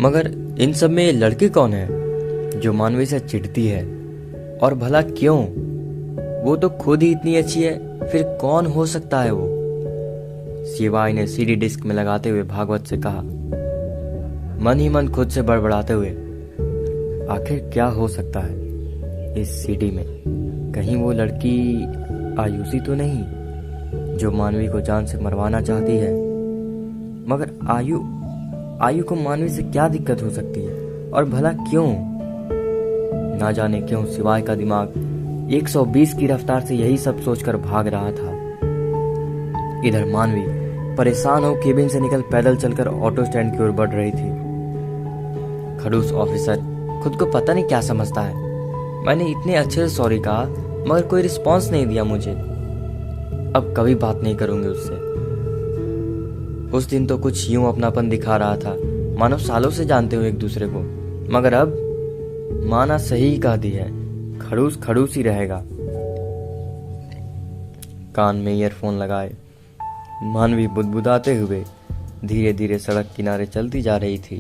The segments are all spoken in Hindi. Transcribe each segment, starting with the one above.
मगर इन सब में ये लड़की कौन है जो मानवी से चिढ़ती है, और भला क्यों? वो तो खुद ही इतनी अच्छी है, फिर कौन हो सकता है वो? शिवाय ने सीडी डिस्क में लगाते हुए भागवत से कहा, मन ही मन खुद से बड़बड़ाते हुए, आखिर क्या हो सकता है इस सीडी में? कहीं वो लड़की आयुषी तो नहीं जो मानवी को जान से मरवाना चाहती है? मगर आयु को मानवी से क्या दिक्कत हो सकती है, और भला क्यों? ना जाने क्यों शिवाय का दिमाग 120 की रफ्तार से यही सब सोचकर भाग रहा था। इधर मानवी परेशान हो केबिन से निकल पैदल चलकर ऑटो स्टैंड की ओर बढ़ रही थी। खड़ूस ऑफिसर खुद को पता नहीं क्या समझता है। मैंने इतने अच्छे से सॉरी कहा मगर कोई रिस्पॉन्स नहीं दिया मुझे। अब कभी बात नहीं करूंगी उससे। उस दिन तो कुछ यूं अपनापन दिखा रहा था, मानो सालों से जानते हो एक दूसरे को, मगर अब माना सही कह दी है, खड़ूस खड़ूस ही रहेगा। कान में ईयरफोन लगाए मानवी बुदबुदाते हुए धीरे धीरे सड़क किनारे चलती जा रही थी।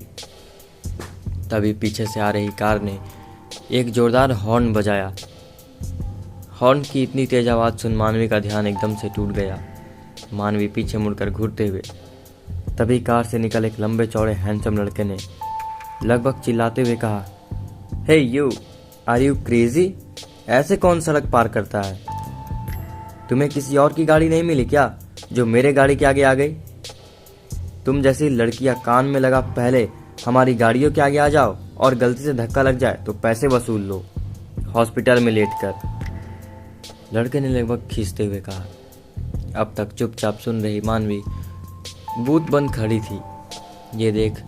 तभी पीछे से आ रही कार ने एक जोरदार हॉर्न बजाया। हॉर्न की इतनी तेज आवाज सुन मानवी का ध्यान एकदम से टूट गया। मानवी पीछे मुड़कर घूरते हुए तभी कार से निकल एक लंबे चौड़े हैंडसम लड़के ने लगभग चिल्लाते हुए कहा, हे यू, आर यू क्रेजी? ऐसे कौन सड़क पार करता है? तुम्हें किसी और की गाड़ी नहीं मिली क्या जो मेरे गाड़ी के आगे आ गई? तुम जैसी लड़कियां कान में लगा पहले हमारी गाड़ियों के आगे आ जाओ, और गलती से धक्का लग जाए तो पैसे वसूल लो, हॉस्पिटल में लेट कर। लड़के ने लगभग खींचते हुए कहा। अब तक चुपचाप सुन रही मानवी बूथ बंद खड़ी थी। ये देख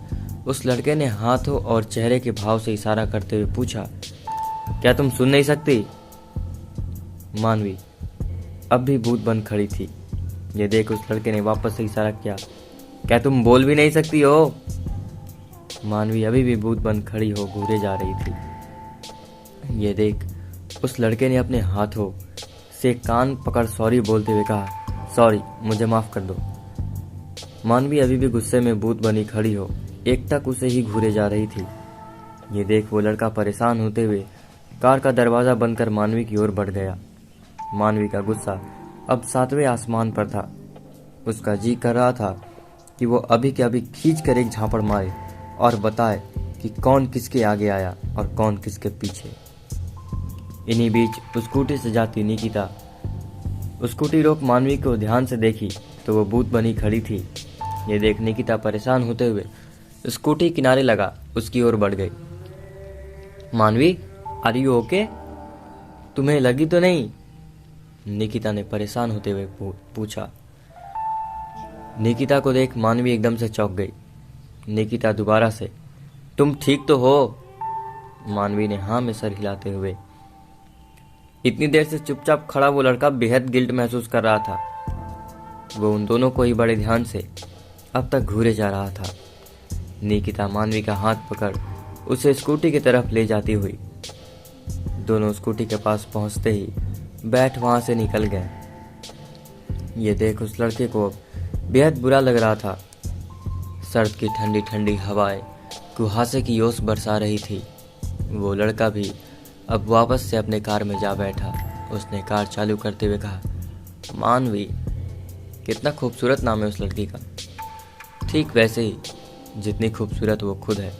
उस लड़के ने हाथों और चेहरे के भाव से इशारा करते हुए पूछा, क्या तुम सुन नहीं सकती? मानवी अब भी बूथ बंद खड़ी थी। ये देख उस लड़के ने वापस से इशारा किया, क्या तुम बोल भी नहीं सकती हो? मानवी अभी भी बूथ बंद खड़ी हो घूरे जा रही थी। ये देख उस लड़के ने अपने हाथों से कान पकड़ सॉरी बोलते हुए कहा, सॉरी, मुझे माफ कर दो। मानवी अभी भी गुस्से में बूथ बनी खड़ी हो एकटक उसे ही घूरे जा रही थी। ये देख वो लड़का परेशान होते हुए कार का दरवाजा बंद कर मानवी की ओर बढ़ गया। मानवी का गुस्सा अब 7वें आसमान पर था। उसका जी कर रहा था कि वो अभी के अभी खींच कर एक झापड़ मारे और बताए कि कौन किसके आगे आया और कौन किसके पीछे। इन्हीं बीच स्कूटी से जाती निकिता स्कूटी रोक मानवी को ध्यान से देखी तो वो बूथ बनी खड़ी थी। ये देख निकिता परेशान होते हुए स्कूटी किनारे लगा उसकी ओर बढ़ गई। मानवी, आर यू ओके? तुम्हें लगी तो नहीं? निकिता ने परेशान होते हुए पूछा। निकिता को देख मानवी एकदम से चौंक गई। निकिता दोबारा से, तुम ठीक तो हो? मानवी ने हाँ में सर हिलाते हुए। इतनी देर से चुपचाप खड़ा वो लड़का बेहद गिल्ट महसूस कर रहा था। वो उन दोनों को ही बड़े ध्यान से अब तक घूरे जा रहा था। निकिता मानवी का हाथ पकड़ उसे स्कूटी की तरफ ले जाती हुई दोनों स्कूटी के पास पहुंचते ही बैठ वहां से निकल गए। ये देख उस लड़के को बेहद बुरा लग रहा था। सर्द की ठंडी ठंडी हवाएं कुहासे की ओस बरसा रही थी। वो लड़का भी अब वापस से अपने कार में जा बैठा। उसने कार चालू करते हुए कहा, मानवी, कितना खूबसूरत नाम है उस लड़की का। ठीक वैसे ही जितनी खूबसूरत वो खुद है।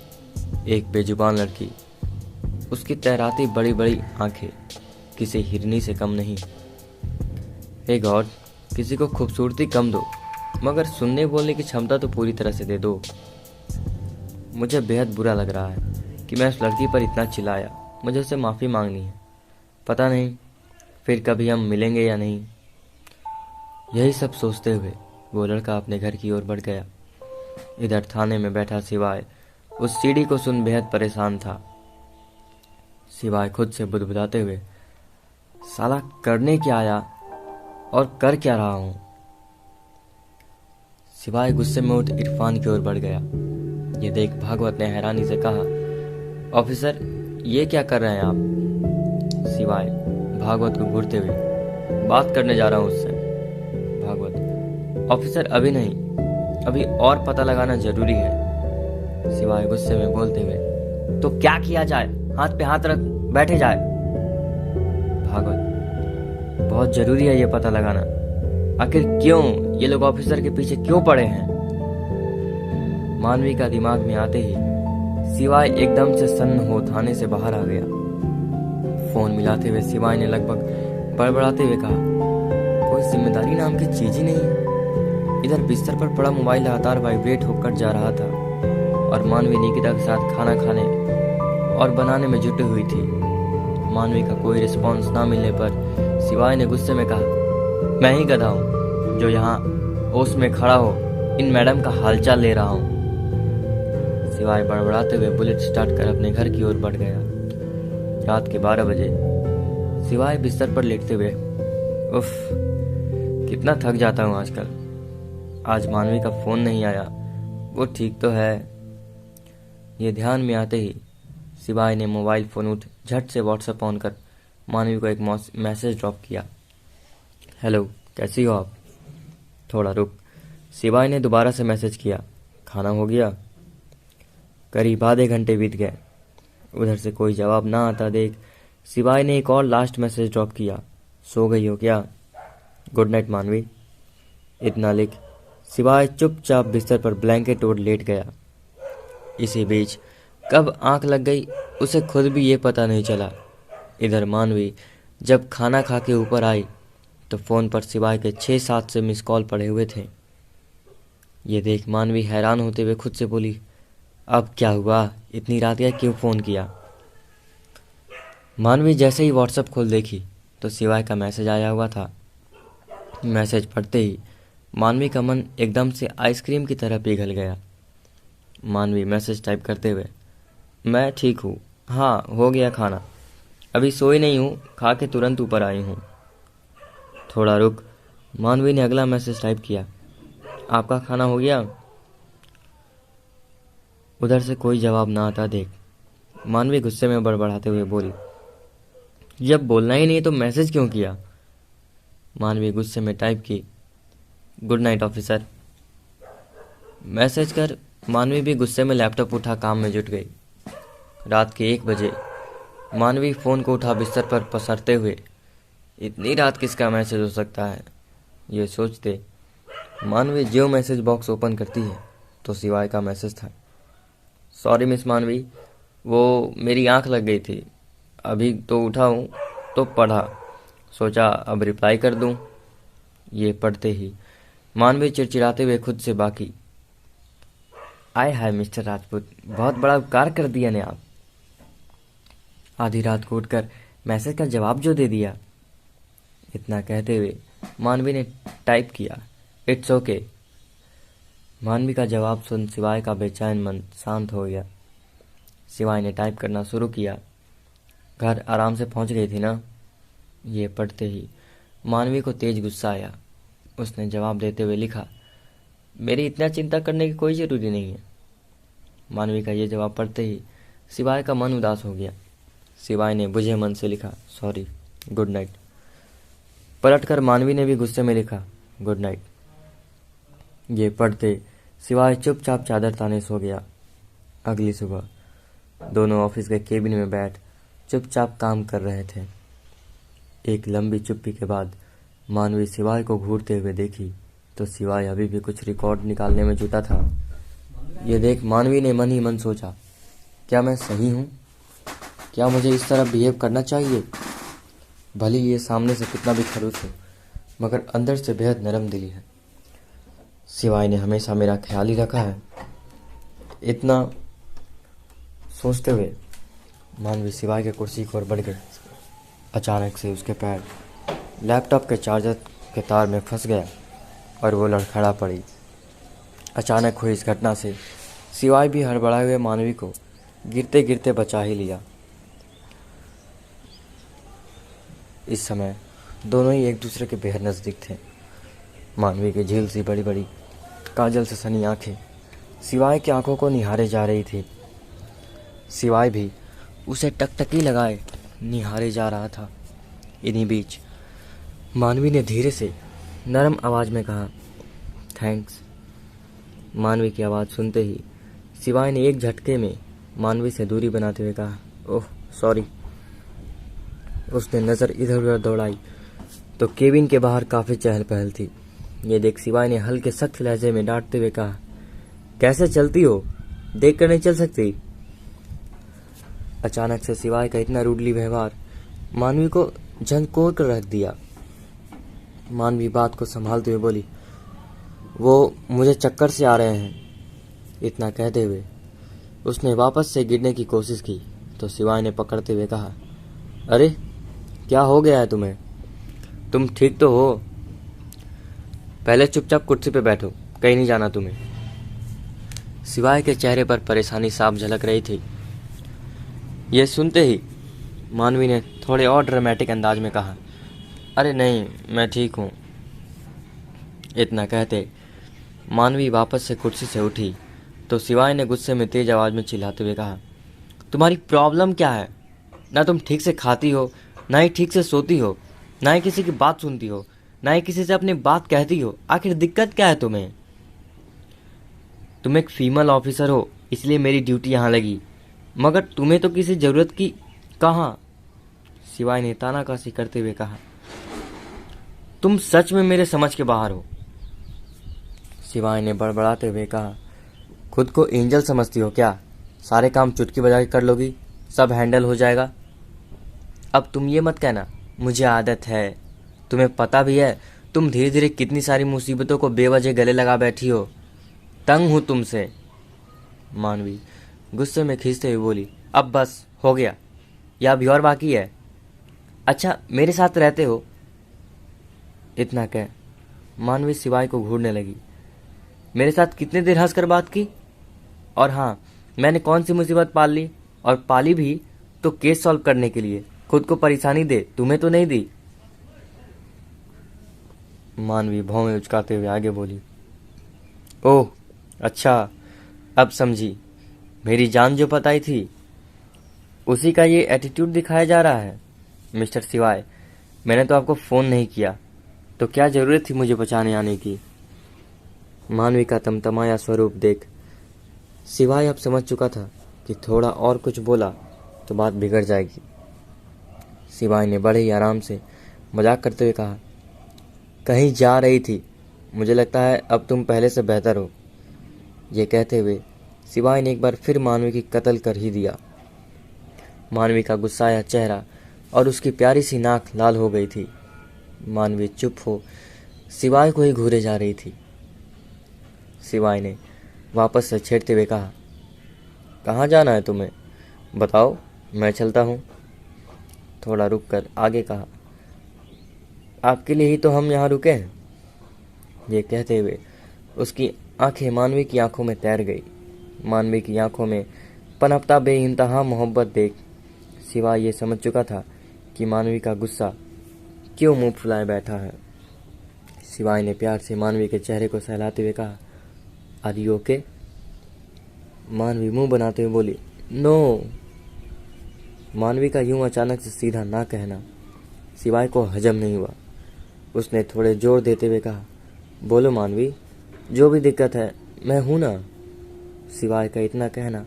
एक बेजुबान लड़की, उसकी तहराती बड़ी बड़ी आंखें किसी हिरनी से कम नहीं। हे गॉड, किसी को खूबसूरती कम दो मगर सुनने बोलने की क्षमता तो पूरी तरह से दे दो। मुझे बेहद बुरा लग रहा है कि मैं उस लड़की पर इतना चिल्लाया। मुझे उससे माफ़ी मांगनी है। पता नहीं फिर कभी हम मिलेंगे या नहीं। यही सब सोचते हुए वो लड़का अपने घर की ओर बढ़ गया। इधर थाने में बैठा शिवाय उस सीढ़ी को सुन बेहद परेशान था। शिवाय खुद से बुदबुदाते हुए, साला करने क्या आया और कर क्या रहा हूं? शिवाय गुस्से में उठ इरफान की ओर बढ़ गया। ये देख भागवत ने हैरानी से कहा, ऑफिसर, ये क्या कर रहे हैं आप? शिवाय भागवत को घूरते हुए, बात करने जा रहा हूं उससे। भागवत, ऑफिसर अभी नहीं, अभी और पता लगाना जरूरी है। सिवाय गुस्से में बोलते हुए, तो क्या किया जाए, हाथ पे हाथ रख बैठे जाए। भागवत, बहुत जरूरी है ये पता लगाना, आखिर क्यों ये लोग ऑफिसर के पीछे क्यों पड़े हैं। मानवी का दिमाग में आते ही सिवाय एकदम से सन्न हो थाने से बाहर आ गया। फोन मिलाते हुए सिवाय ने लगभग बड़बड़ाते हुए कहा, कोई जिम्मेदारी नाम की चीज ही नहीं है। इधर बिस्तर पर पड़ा मोबाइल लगातार वाइब्रेट होकर जा रहा था और मानवी निकिता के साथ खाना खाने और बनाने में जुटी हुई थी। मानवी का कोई रिस्पॉन्स ना मिलने पर सिवाय ने गुस्से में कहा, मैं ही गधा हूँ जो यहाँ ओस में खड़ा हो इन मैडम का हालचाल ले रहा हूँ। सिवाय बड़बड़ाते हुए बुलेट स्टार्ट कर अपने घर की ओर बढ़ गया। रात के 12 बजे सिवाय बिस्तर पर लेटते हुए, उफ, कितना थक जाता हूँ आजकल। आज मानवी का फोन नहीं आया, वो ठीक तो है। ये ध्यान में आते ही सिवाय ने मोबाइल फोन उठ झट से व्हाट्सएप ऑन कर मानवी को एक मैसेज ड्रॉप किया, हेलो कैसी हो आप। थोड़ा रुक, सिवाय ने दोबारा से मैसेज किया, खाना हो गया। करीब आधे घंटे बीत गए, उधर से कोई जवाब ना आता देख सिवाय ने एक और लास्ट मैसेज ड्रॉप किया, सो गई हो क्या, गुड नाइट मानवी। इतना लिख सिवाय चुपचाप बिस्तर पर ब्लैंकेट ओढ़ लेट गया। इसी बीच कब आंख लग गई उसे खुद भी ये पता नहीं चला। इधर मानवी जब खाना खा के ऊपर आई तो फोन पर सिवाय के 6-7 से मिस कॉल पड़े हुए थे। ये देख मानवी हैरान होते हुए खुद से बोली, अब क्या हुआ, इतनी रात या क्यों फोन किया। मानवी जैसे ही व्हाट्सएप खोल देखी तो सिवाय का मैसेज आया हुआ था। मैसेज पढ़ते ही मानवी का मन एकदम से आइसक्रीम की तरह पिघल गया। मानवी मैसेज टाइप करते हुए, मैं ठीक हूँ, हाँ हो गया खाना, अभी सोई नहीं हूँ, खा के तुरंत ऊपर आई हूँ। थोड़ा रुक, मानवी ने अगला मैसेज टाइप किया, आपका खाना हो गया। उधर से कोई जवाब ना आता देख मानवी गुस्से में बड़बड़ाते हुए बोली, जब बोलना ही नहीं तो मैसेज क्यों किया। मानवी गुस्से में टाइप की, गुड नाइट ऑफिसर। मैसेज कर मानवी भी गुस्से में लैपटॉप उठा काम में जुट गई। रात के 1 बजे मानवी फ़ोन को उठा बिस्तर पर पसरते हुए, इतनी रात किसका मैसेज हो सकता है, ये सोचते मानवी जियो मैसेज बॉक्स ओपन करती है तो सिवाय का मैसेज था, सॉरी मिस मानवी, वो मेरी आंख लग गई थी, अभी तो उठा हूँ तो पढ़ा, सोचा अब रिप्लाई कर दूँ। ये पढ़ते ही मानवी चिड़चिड़ाते हुए खुद से बाकी, आय हाय मिस्टर राजपूत, बहुत बड़ा उपकार कर दिया ने आप, आधी रात को उठकर मैसेज का जवाब जो दे दिया। इतना कहते हुए मानवी ने टाइप किया, इट्स ओके। मानवी का जवाब सुन सिवाय का बेचैन मन शांत हो गया। सिवाय ने टाइप करना शुरू किया, घर आराम से पहुंच गई थी ना। ये पढ़ते ही मानवी को तेज गुस्सा आया। उसने जवाब देते हुए लिखा, मेरी इतना चिंता करने की कोई ज़रूरी नहीं है। मानवी का ये जवाब पढ़ते ही सिवाय का मन उदास हो गया। सिवाय ने बुझे मन से लिखा, सॉरी, गुड नाइट। पलटकर मानवी ने भी गुस्से में लिखा, गुड नाइट। ये पढ़ते सिवाय चुपचाप चादर ताने सो गया। अगली सुबह दोनों ऑफिस के केबिन में बैठ चुपचाप काम कर रहे थे। एक लंबी चुप्पी के बाद मानवी सिवाय को घूरते हुए देखी तो सिवाय अभी भी कुछ रिकॉर्ड निकालने में जुटा था। ये देख मानवी ने मन ही मन सोचा, क्या मैं सही हूँ, क्या मुझे इस तरह बिहेव करना चाहिए। भले ये सामने से कितना भी खड़ूस हो मगर अंदर से बेहद नरम दिली है। सिवाय ने हमेशा मेरा ख्याल ही रखा है। इतना सोचते हुए मानवी सिवाय के कुर्सी की ओर बढ़ गई। अचानक से उसके पैर लैपटॉप के चार्जर के तार में फंस गया और वो लड़खड़ा पड़ी। अचानक हुई इस घटना से सिवाय भी हड़बड़ाए हुए मानवी को गिरते गिरते बचा ही लिया। इस समय दोनों ही एक दूसरे के बेहद नज़दीक थे। मानवी की झील सी बड़ी बड़ी काजल से सनी आंखें सिवाय की आंखों को निहारे जा रही थी। सिवाय भी उसे टकटकी लगाए निहारे जा रहा था। इन्हीं बीच मानवी ने धीरे से नरम आवाज़ में कहा, थैंक्स। मानवी की आवाज़ सुनते ही सिवाय ने एक झटके में मानवी से दूरी बनाते हुए कहा, ओह सॉरी। उसने नज़र इधर उधर दौड़ाई तो केबिन के बाहर काफ़ी चहल पहल थी। ये देख सिवाय ने हल्के सख्त लहजे में डांटते हुए कहा, कैसे चलती हो, देख कर नहीं चल सकती। अचानक से सिवाय का इतना रूडली व्यवहार मानवी को झंझोर कर रख दिया। मानवी बात को संभालते हुए बोली, वो मुझे चक्कर से आ रहे हैं। इतना कहते हुए उसने वापस से गिरने की कोशिश की तो सिवाय ने पकड़ते हुए कहा, अरे क्या हो गया है तुम्हें, तुम ठीक तो हो? पहले चुपचाप कुर्सी पे बैठो, कहीं नहीं जाना तुम्हें। सिवाय के चेहरे पर परेशानी साफ झलक रही थी। यह सुनते ही मानवी ने थोड़े और ड्रामेटिक अंदाज में कहा, अरे नहीं, मैं ठीक हूँ। इतना कहते मानवी वापस से कुर्सी से उठी तो सिवाय ने गुस्से में तेज आवाज में चिल्लाते हुए कहा, तुम्हारी प्रॉब्लम क्या है? ना तुम ठीक से खाती हो, ना ही ठीक से सोती हो, ना ही किसी की बात सुनती हो, ना ही किसी से अपनी बात कहती हो। आखिर दिक्कत क्या है तुम्हें? तुम एक फीमेल ऑफिसर हो इसलिए मेरी ड्यूटी यहाँ लगी, मगर तुम्हें तो किसी जरूरत की कहाँ? सिवाय ने तानाकासी करते हुए कहा, तुम सच में मेरे समझ के बाहर हो। सिवाय ने बड़बड़ाते हुए कहा, खुद को एंजल समझती हो क्या? सारे काम चुटकी बजा के कर लोगी, सब हैंडल हो जाएगा। अब तुम ये मत कहना मुझे आदत है। तुम्हें पता भी है तुम धीरे धीरे कितनी सारी मुसीबतों को बेवजह गले लगा बैठी हो। तंग हूं तुमसे। मानवी गुस्से में खींचते हुए बोली, अब बस हो गया या अभी और बाकी है? अच्छा मेरे साथ रहते हो? इतना कह मानवी सिवाय को घूरने लगी। मेरे साथ कितने देर हंसकर बात की? और हाँ, मैंने कौन सी मुसीबत पाल ली? और पाली भी तो केस सॉल्व करने के लिए, खुद को परेशानी दे, तुम्हें तो नहीं दी। मानवी भौं उचकाते हुए आगे बोली, ओह अच्छा, अब समझी। मेरी जान जो पताई थी उसी का ये एटीट्यूड दिखाया जा रहा है। मिस्टर सिवाय, मैंने तो आपको फ़ोन नहीं किया तो क्या ज़रूरत थी मुझे बचाने आने की? मानवी का तमतमाया स्वरूप देख सिवाय अब समझ चुका था कि थोड़ा और कुछ बोला तो बात बिगड़ जाएगी। सिवाय ने बड़े ही आराम से मजाक करते हुए कहा, कहीं जा रही थी, मुझे लगता है अब तुम पहले से बेहतर हो। ये कहते हुए सिवाय ने एक बार फिर मानवी की कत्ल कर ही दिया। मानवी का गुस्साया चेहरा और उसकी प्यारी सी नाक लाल हो गई थी। मानवी चुप हो सिवाय को ही घूरे जा रही थी। सिवाय ने वापस से छेड़ते हुए कहा, कहाँ जाना है तुम्हें? बताओ, मैं चलता हूँ। थोड़ा रुक कर आगे कहा, आपके लिए ही तो हम यहाँ रुके हैं। ये कहते हुए उसकी आंखें मानवी की आंखों में तैर गई। मानवी की आंखों में पनपता बेइंतहा मोहब्बत देख सिवाय ये समझ चुका था कि मानवी का गुस्सा क्यों मुंह फुलाए बैठा है। सिवाय ने प्यार से मानवी के चेहरे को सहलाते हुए कहा, आर यू ओके? मानवी मुंह बनाते हुए बोली, नो। मानवी का यूं अचानक से सीधा ना कहना सिवाय को हजम नहीं हुआ। उसने थोड़े जोर देते हुए कहा, बोलो मानवी, जो भी दिक्कत है मैं हूं ना। सिवाय का इतना कहना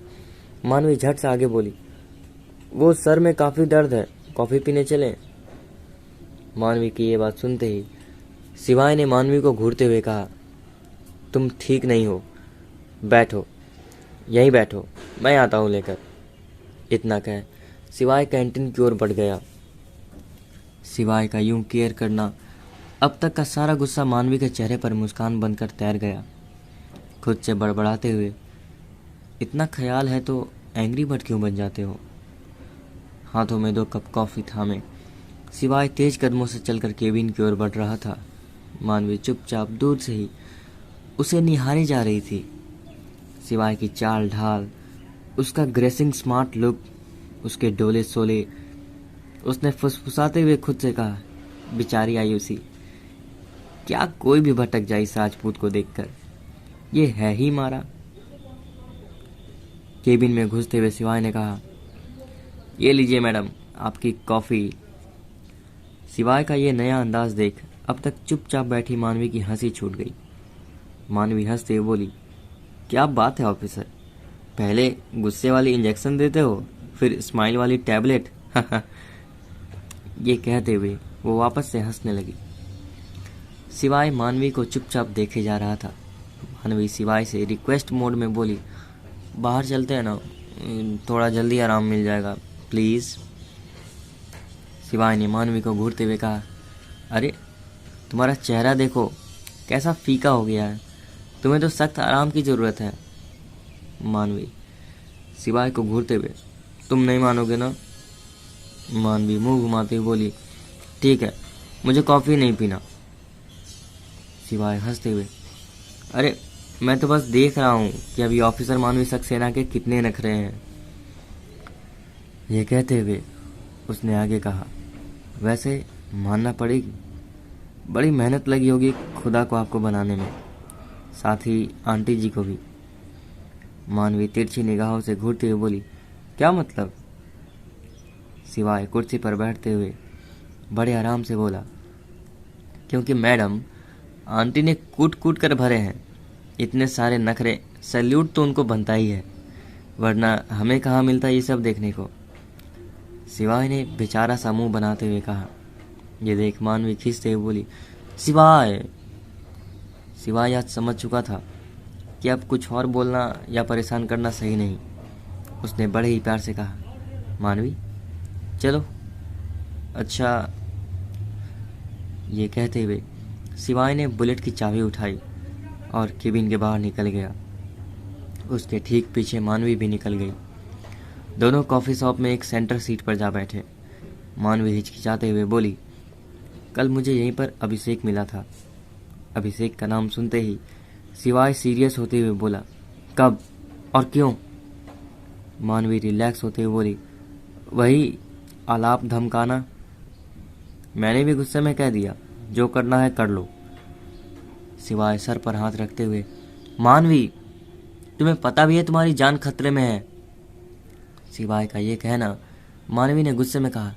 मानवी झट से आगे बोली, वो सर में काफ़ी दर्द है, कॉफ़ी पीने चलें? मानवी की ये बात सुनते ही सिवाय ने मानवी को घूरते हुए कहा, तुम ठीक नहीं हो, बैठो, यहीं बैठो, मैं आता हूँ लेकर। इतना कह सिवाय कैंटीन की ओर बढ़ गया। सिवाय का यूं केयर करना, अब तक का सारा गुस्सा मानवी के चेहरे पर मुस्कान बनकर तैर गया। खुद से बड़बड़ाते हुए, इतना ख्याल है तो एंग्री बर्ड क्यों बन जाते हो? हाथों में 2 कप कॉफ़ी थामे सिवाय तेज कदमों से चलकर केबिन की ओर बढ़ रहा था। मानवी चुपचाप दूर से ही उसे निहारे जा रही थी। सिवाय की चाल ढाल, उसका ग्रेसिंग स्मार्ट लुक, उसके डोले सोले। उसने फुसफुसाते हुए खुद से कहा, बेचारी आयुषी, क्या कोई भी भटक जाए इस राजपूत को देखकर, ये है ही मारा। केबिन में घुसते हुए सिवाय ने कहा, ये लीजिए मैडम आपकी कॉफ़ी। सिवाय का ये नया अंदाज देख अब तक चुपचाप बैठी मानवी की हंसी छूट गई। मानवी हंसते हुए बोली, क्या बात है ऑफिसर, पहले गुस्से वाली इंजेक्शन देते हो, फिर स्माइल वाली टैबलेट। ये कहते हुए वो वापस से हंसने लगी। शिवाय मानवी को चुपचाप देखे जा रहा था। मानवी शिवाय से रिक्वेस्ट मोड में बोली, बाहर चलते हैं ना, थोड़ा जल्दी आराम मिल जाएगा, प्लीज़। शिवाय ने मानवी को घूरते हुए कहा, अरे तुम्हारा चेहरा देखो कैसा फीका हो गया है, तुम्हें तो सख्त आराम की ज़रूरत है। मानवी शिवाय को घूरते हुए, तुम नहीं मानोगे ना। मानवी मुंह घुमाते हुए बोली, ठीक है, मुझे कॉफ़ी नहीं पीना। शिवाय हंसते हुए, अरे मैं तो बस देख रहा हूँ कि अभी ऑफिसर मानवी सक्सेना के कितने नखरे हैं। ये कहते हुए उसने आगे कहा, वैसे मानना पड़ेगी, बड़ी मेहनत लगी होगी खुदा को आपको बनाने में, साथ ही आंटी जी को भी। मानवी तिरछी निगाहों से घूरते हुए बोली, क्या मतलब। शिवाय कुर्सी पर बैठते हुए बड़े आराम से बोला, क्योंकि मैडम आंटी ने कूट कूट कर भरे हैं, इतने सारे नखरे, सैल्यूट तो उनको बनता ही है, वरना हमें कहाँ मिलता ये सब देखने को। शिवाय ने बेचारा सा मुंह बनाते हुए कहा। ये देख मानवी खींचते हुए बोली, शिवाय। शिवाय आज समझ चुका था कि अब कुछ और बोलना या परेशान करना सही नहीं। उसने बड़े ही प्यार से कहा, मानवी चलो। अच्छा। ये कहते हुए शिवाय ने बुलेट की चाबी उठाई और केबिन के बाहर निकल गया। उसके ठीक पीछे मानवी भी निकल गई। दोनों कॉफ़ी शॉप में एक सेंटर सीट पर जा बैठे। मानवी हिचकिचाते हुए बोली, कल मुझे यहीं पर अभिषेक मिला था। अभिषेक का नाम सुनते ही शिवाय सीरियस होते हुए बोला, कब और क्यों। मानवी रिलैक्स होते हुए बोली, वही आलाप धमकाना। मैंने भी गुस्से में कह दिया, जो करना है कर लो। शिवाय सर पर हाथ रखते हुए, मानवी तुम्हें पता भी है तुम्हारी जान खतरे में है। शिवाय का ये कहना मानवी ने गुस्से में कहा,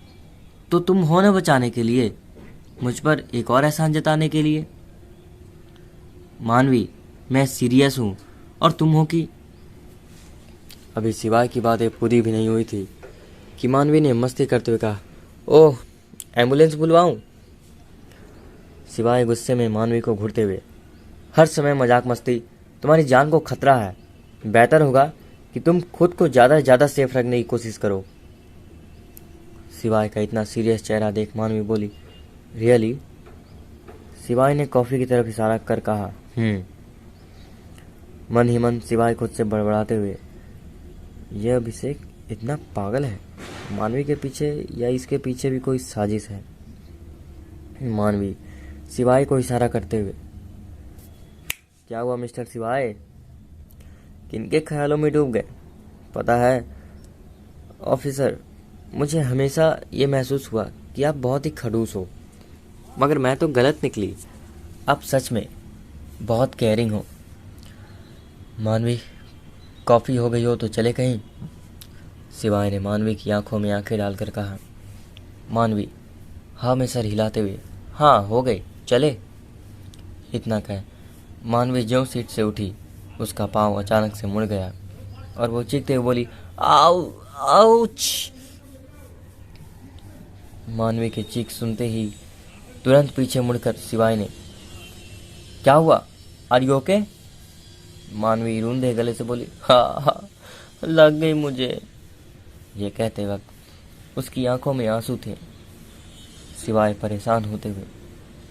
तो तुम हो न बचाने के लिए, मुझ पर एक और एहसान जताने के लिए। मानवी मैं सीरियस हूँ और तुम हो कि। अभी शिवाय की बातें पूरी भी नहीं हुई थी कि मानवी ने मस्ती करते हुए कहा, ओह एम्बुलेंस बुलवाऊं। शिवाय गुस्से में मानवी को घूरते हुए, हर समय मजाक मस्ती, तुम्हारी जान को खतरा है, बेहतर होगा कि तुम खुद को ज़्यादा से ज़्यादा सेफ रखने की कोशिश करो। शिवाय का इतना सीरियस चेहरा देख मानवी बोली, रियली। शिवाय ने कॉफ़ी की तरफ इशारा कर कहा, मन ही मन शिवाय खुद से बड़बड़ाते हुए, यह अभिषेक इतना पागल है, मानवी के पीछे या इसके पीछे भी कोई साजिश है। मानवी शिवाय को इशारा करते हुए, क्या हुआ मिस्टर शिवाय, किनके ख्यालों में डूब गए। पता है ऑफिसर, मुझे हमेशा ये महसूस हुआ कि आप बहुत ही खड़ूस हो, मगर मैं तो गलत निकली, आप सच में बहुत केयरिंग हो। मानवी कॉफ़ी हो गई हो तो चले कहीं। शिवाय ने मानवी की आंखों में आंखें डालकर कहा। मानवी हाँ में सर हिलाते हुए, हाँ हो गई, चले। इतना कह मानवी ज्यों सीट से उठी, उसका पाँव अचानक से मुड़ गया और वो चीखते हुए बोली, आउ आउच। मानवी की चीख सुनते ही तुरंत पीछे मुड़कर शिवाय ने, क्या हुआ, आर यू ओके। मानवी रूंधे गले से बोली, हाँ हाँ लग गई मुझे। ये कहते वक्त उसकी आंखों में आंसू थे। शिवाय परेशान होते हुए,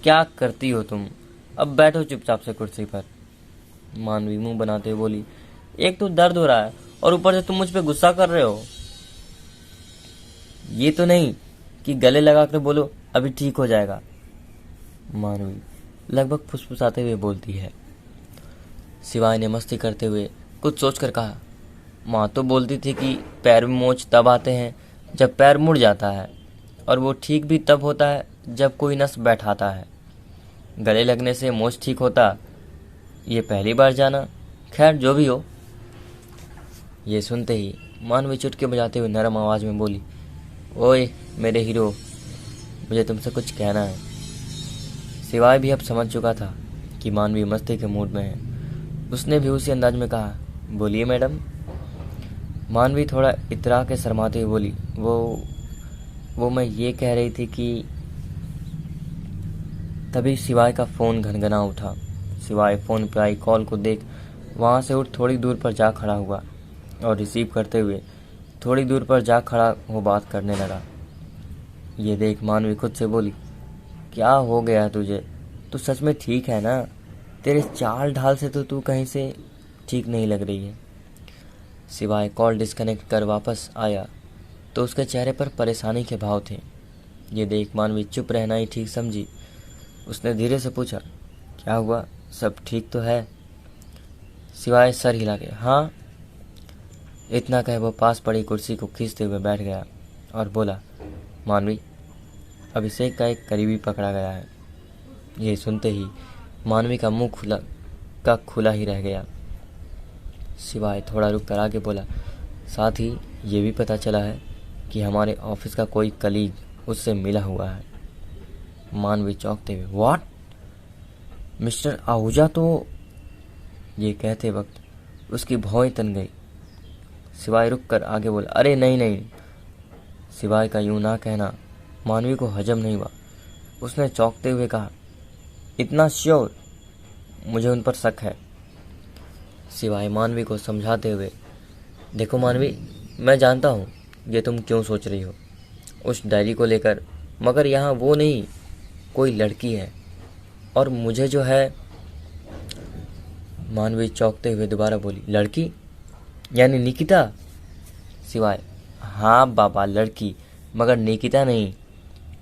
क्या करती हो तुम, अब बैठो चुपचाप से कुर्सी पर। मानवी मुंह बनाते हुए बोली, एक तो दर्द हो रहा है और ऊपर से तुम मुझ पे गुस्सा कर रहे हो। ये तो नहीं कि गले लगा कर बोलो अभी ठीक हो जाएगा। मानवी लगभग फुसफुसाते हुए बोलती है। शिवाय ने मस्ती करते हुए कुछ सोचकर कहा, माँ तो बोलती थी कि पैर में मोच तब आते हैं जब पैर मुड़ जाता है, और वो ठीक भी तब होता है जब कोई नस बैठाता है। गले लगने से मोच ठीक होता, ये पहली बार जाना। खैर जो भी हो। ये सुनते ही मानवी चुटकी बजाते हुए नरम आवाज़ में बोली, ओए मेरे हीरो, मुझे तुमसे कुछ कहना है। शिवाय भी अब समझ चुका था कि मानवी मस्ती के मूड में है। उसने भी उसी अंदाज में कहा, बोलिए मैडम। मानवी थोड़ा इतरा के शर्माते हुए बोली, वो मैं ये कह रही थी कि। तभी शिवाय का फ़ोन घनघना उठा। शिवाय फ़ोन पे आई कॉल को देख वहाँ से उठ थोड़ी दूर पर जा खड़ा हुआ और रिसीव करते हुए थोड़ी दूर पर जा खड़ा हो बात करने लगा। ये देख मानवी खुद से बोली, क्या हो गया तुझे? तू सच में ठीक है ना? तेरे चाल ढाल से तो तू कहीं से ठीक नहीं लग रही है। शिवाय कॉल डिस्कनेक्ट कर वापस आया तो उसके चेहरे पर परेशानी के भाव थे। ये देख मानवी चुप रहना ही ठीक समझी। उसने धीरे से पूछा, क्या हुआ? सब ठीक तो है? शिवाय सर हिला के हाँ। इतना कह वो पास पड़ी कुर्सी को खींचते हुए बैठ गया और बोला, मानवी, अभिषेक का एक करीबी पकड़ा गया है। ये सुनते ही मानवी का मुंह खुला ही रह गया। शिवाय थोड़ा रुक कर आगे बोला, साथ ही ये भी पता चला है कि हमारे ऑफिस का कोई कलीग उससे मिला हुआ है। मानवी चौंकते हुए, व्हाट? मिस्टर आहूजा? तो ये कहते वक्त उसकी भौएं तन गई। शिवाय रुक कर आगे बोला, अरे नहीं नहीं। शिवाय का यूं ना कहना मानवी को हजम नहीं हुआ। उसने चौंकते हुए कहा, इतना श्योर? मुझे उन पर शक है। शिवाय मानवी को समझाते हुए, देखो मानवी, मैं जानता हूँ ये तुम क्यों सोच रही हो उस डायरी को लेकर, मगर यहाँ वो नहीं, कोई लड़की है और मुझे जो है। मानवी चौंकते हुए दोबारा बोली, लड़की? यानी निकिता? शिवाय, हाँ बाबा, लड़की, मगर निकिता नहीं।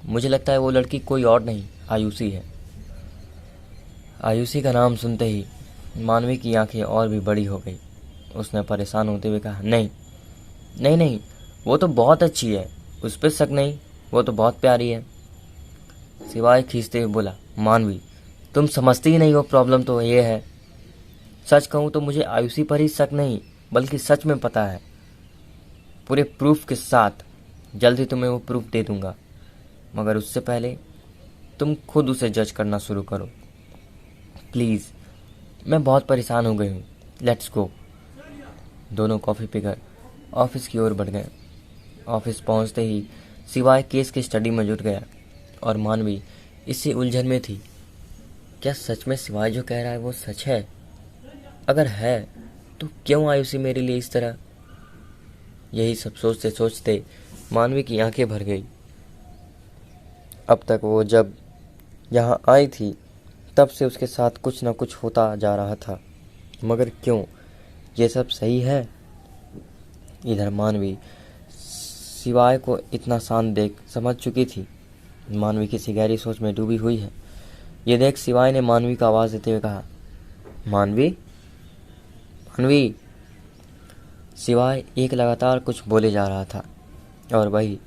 मुझे लगता है वो लड़की कोई और नहीं, आयुषी है। आयुषी का नाम सुनते ही मानवी की आंखें और भी बड़ी हो गई। उसने परेशान होते हुए कहा, नहीं नहीं नहीं, वो तो बहुत अच्छी है, उस पर शक नहीं, वो तो बहुत प्यारी है। शिवाय खींचते हुए बोला, मानवी, तुम समझती ही नहीं हो, प्रॉब्लम तो ये है। सच कहूँ तो मुझे आयुषी पर ही शक नहीं, बल्कि सच में पता है, पूरे प्रूफ के साथ। जल्द ही तुम्हें वो प्रूफ दे दूंगा, मगर उससे पहले तुम खुद उसे जज करना शुरू करो प्लीज़। मैं बहुत परेशान हो गई हूँ, लेट्स गो। दोनों कॉफ़ी पीकर ऑफिस की ओर बढ़ गए। ऑफिस पहुँचते ही शिवाय केस की स्टडी में जुट गया और मानवी इसी उलझन में थी। क्या सच में शिवाय जो कह रहा है वो सच है? अगर है तो क्यों आयुषी मेरे लिए इस तरह? यही सब सोचते सोचते मानवी की आंखें भर गई। अब तक वो जब यहाँ आई थी तब से उसके साथ कुछ न कुछ होता जा रहा था, मगर क्यों? ये सब सही है? इधर मानवी शिवाय को इतना शांत देख समझ चुकी थी। मानवी किसी गहरी सोच में डूबी हुई है। ये देख शिवाय ने मानवी को आवाज़ देते हुए कहा, मानवी, मानवी। शिवाय एक लगातार कुछ बोले जा रहा था और वही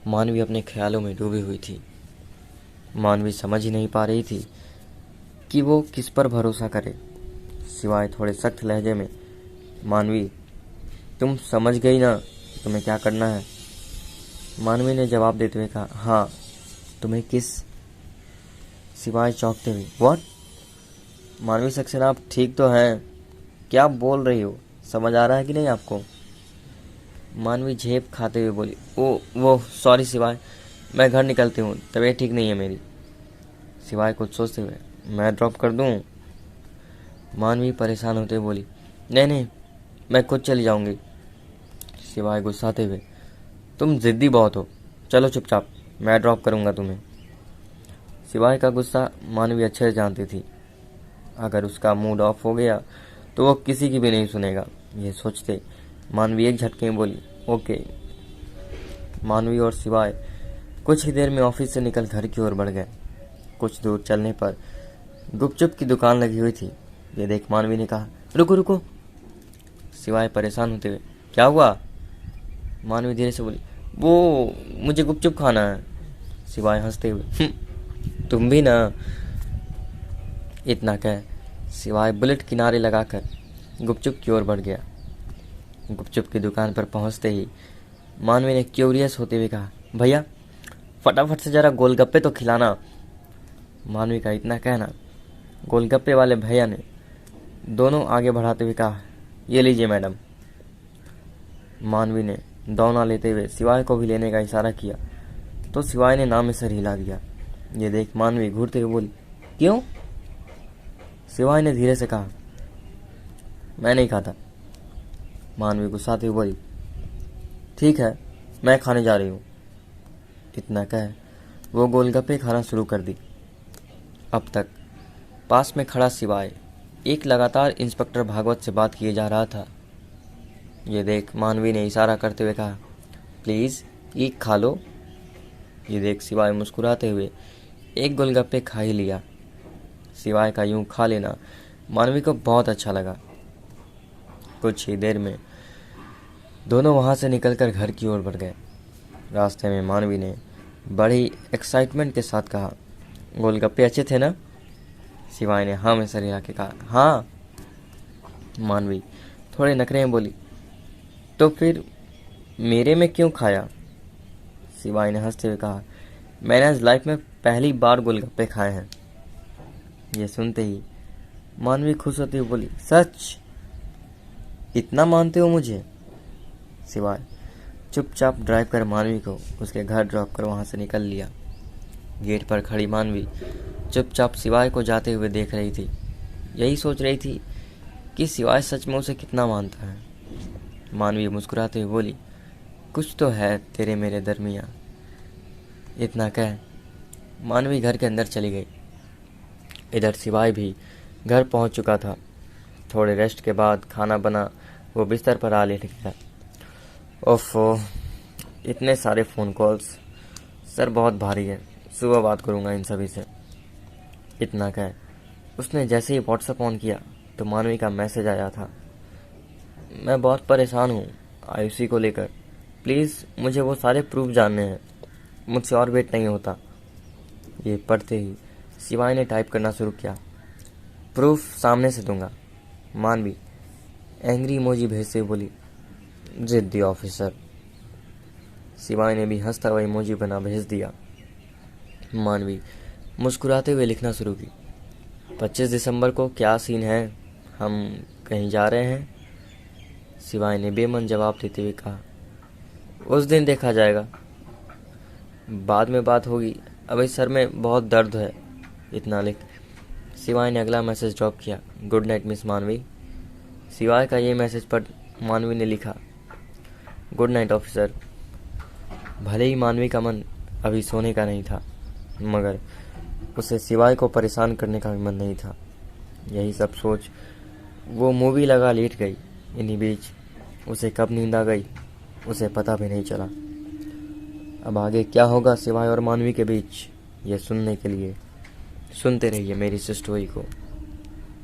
मानवी अपने ख्यालों में डूबी हुई थी। मानवी समझ ही नहीं पा रही थी कि वो किस पर भरोसा करे। शिवाय थोड़े सख्त लहजे में, मानवी, तुम समझ गई ना तुम्हें क्या करना है? मानवी ने जवाब देते हुए कहा, हाँ। तुम्हें किस? शिवाय चौंकते हुए, व्हाट? मानवी सक्सेना, आप ठीक तो हैं? क्या बोल रही हो? समझ आ रहा है कि नहीं आपको? मानवी झेप खाते हुए बोली, वो सॉरी शिवाय, मैं घर निकलती हूँ, तबीयत ठीक नहीं है मेरी। शिवाय कुछ सोचते हुए, मैं ड्रॉप कर दूँ? मानवी परेशान होते हुए बोली, नहीं नहीं, मैं खुद चली जाऊँगी। शिवाय गुस्साते हुए, तुम ज़िद्दी बहुत हो, चलो चुपचाप, मैं ड्रॉप करूँगा तुम्हें। शिवाय का गुस्सा मानवी अच्छे से जानती थी। अगर उसका मूड ऑफ हो गया तो वो किसी की भी नहीं सुनेगा। ये सोचते मानवी एक झटके में बोली, ओके। मानवी और शिवाय कुछ ही देर में ऑफिस से निकल घर की ओर बढ़ गए। कुछ दूर चलने पर गुपचुप की दुकान लगी हुई थी। ये देख मानवी ने कहा, रुको रुको। शिवाय परेशान होते हुए, क्या हुआ? मानवी धीरे से बोली, वो मुझे गुपचुप खाना है। शिवाय हंसते हुए, तुम भी ना। इतना कह शिवाय बुलेट किनारे लगाकर गुपचुप की ओर बढ़ गया। गुपचुप की दुकान पर पहुंचते ही मानवी ने क्यूरियस होते हुए कहा, भैया फटाफट से जरा गोलगप्पे तो खिलाना। मानवी का इतना कहना गोलगप्पे वाले भैया ने दोनों आगे बढ़ाते हुए कहा, ये लीजिए मैडम। मानवी ने दौना लेते हुए सिवाय को भी लेने का इशारा किया तो सिवाय ने नाम में सर हिला दिया। ये देख मानवी घूरते हुए बोली, क्यों? सिवाय ने धीरे से कहा, मैं नहीं खाता। मानवी गुस्साते हुए बोली, ठीक है, मैं खाने जा रही हूँ। इतना कह वो गोलगप्पे खाना शुरू कर दी। अब तक पास में खड़ा सिवाय एक लगातार इंस्पेक्टर भागवत से बात किए जा रहा था। ये देख मानवी ने इशारा करते हुए कहा, प्लीज़ एक खा लो। ये देख सिवाय मुस्कुराते हुए एक गोलगप्पे खा ही लिया। सिवाय का यूं खा लेना मानवी को बहुत अच्छा लगा। कुछ ही देर में दोनों वहां से निकलकर घर की ओर बढ़ गए। रास्ते में मानवी ने बड़ी एक्साइटमेंट के साथ कहा, गोलगप्पे अच्छे थे ना? सिवाय ने हाँ में सर हिला के कहा, हाँ। मानवी थोड़े नखरे में बोली, तो फिर मेरे में क्यों खाया? सिवाय ने हंसते हुए कहा, मैंने आज लाइफ में पहली बार गोलगप्पे खाए हैं। ये सुनते ही मानवी खुश होती हुई बोली, सच? इतना मानते हो मुझे? सिवाय चुपचाप ड्राइव कर मानवी को उसके घर ड्रॉप कर वहां से निकल लिया। गेट पर खड़ी मानवी चुपचाप सिवाय को जाते हुए देख रही थी। यही सोच रही थी कि सिवाय सच में उसे कितना मानता है। मानवी मुस्कुराते हुए बोली, कुछ तो है तेरे मेरे दरमियाँ। इतना कह मानवी घर के अंदर चली गई। इधर सिवाय भी घर पहुंच चुका था। थोड़े रेस्ट के बाद खाना बना वो बिस्तर पर आ लेट गया। ओफो, इतने सारे फ़ोन कॉल्स, सर बहुत भारी है, सुबह बात करूंगा इन सभी से। इतना कह उसने जैसे ही व्हाट्सएप ऑन किया तो मानवी का मैसेज आया था, मैं बहुत परेशान हूँ आयुषी को लेकर, प्लीज़ मुझे वो सारे प्रूफ जानने हैं, मुझसे और वेट नहीं होता। ये पढ़ते ही सिवाय ने टाइप करना शुरू किया, प्रूफ सामने से दूंगा। मानवी एंग्री इमोजी भेजते हुए बोली, जिद्दी ऑफिसर। सिवाय ने भी हंसता हुआ इमोजी बना भेज दिया। मानवी मुस्कुराते हुए लिखना शुरू की, 25 दिसंबर को क्या सीन है, हम कहीं जा रहे हैं? सिवाय ने बेमन जवाब देते हुए कहा, उस दिन देखा जाएगा, बाद में बात होगी, अभी सर में बहुत दर्द है। इतना लिख सिवाय ने अगला मैसेज ड्रॉप किया, गुड नाइट मिस मानवी। सिवाय का ये मैसेज पढ़ मानवी ने लिखा, गुड नाइट ऑफिसर। भले ही मानवी का मन अभी सोने का नहीं था, मगर उसे सिवाय को परेशान करने का भी मन नहीं था। यही सब सोच वो मूवी लगा लेट गई। इन्हीं बीच उसे कब नींद आ गई उसे पता भी नहीं चला। अब आगे क्या होगा सिवाय और मानवी के बीच, ये सुनने के लिए सुनते रहिए मेरी इस स्टोरी को।